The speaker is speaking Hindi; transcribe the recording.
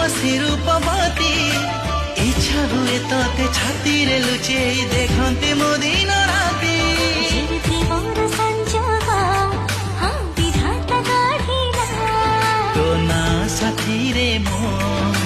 हसी रूपवती इच्छा हुए तोते छाती रे लुचे देखते मो दिन राती तो ना साथी रे मो